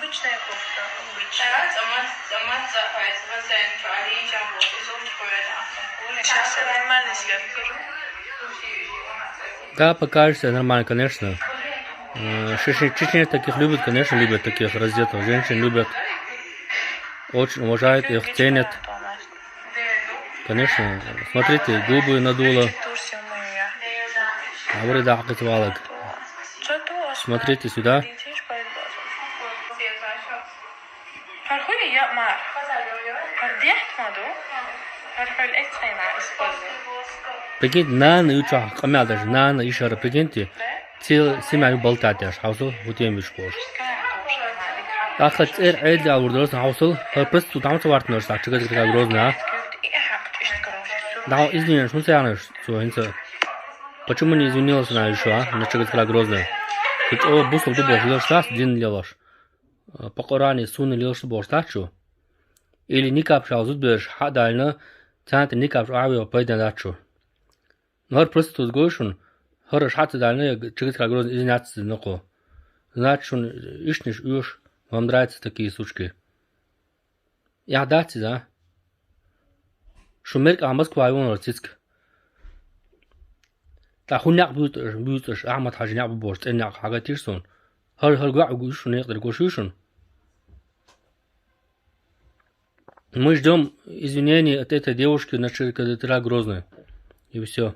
обычная кофта, обычная. Сейчас я нормально себя покажу. Да, покажешься нормально, конечно. Чечне таких любят, конечно, любят таких раздетых женщин, любят. Очень уважают их, ценят. Конечно, смотрите, губы надула. Смотрите сюда. Прикиньте, нана и уча, камял даже, нана и шара, прикиньте. Цел семья болтать аж, хаусл, вот я миш кош. Ахат эдли авурдос хаусл, просто тут там сварт нож, так чего такая грозная. Да, извини, что ты что почему не извинилась она еще, а? На чего такая грозная. Тут бусов дубов лёшь, дин лёшь. По Коране суны лёшь бош, так что? Или никап шаузут беш, хадально, тянет никап авио пойдет так что. Но просто тут гошун, хорош хаты дально, чего такая грозная, извиняться ноко. Значит, он ишниш уж, вам нравятся такие сучки. Я дати, да? Шумерк а Москва его норцицк. Та хуняк бьюташ, Ахмад хажняк бошт, эняк хагатирсон. Хар гуа гушун, некоторые гушушун. Мы ждем извинений от этой девушки, значит, когда ты грозная. И все.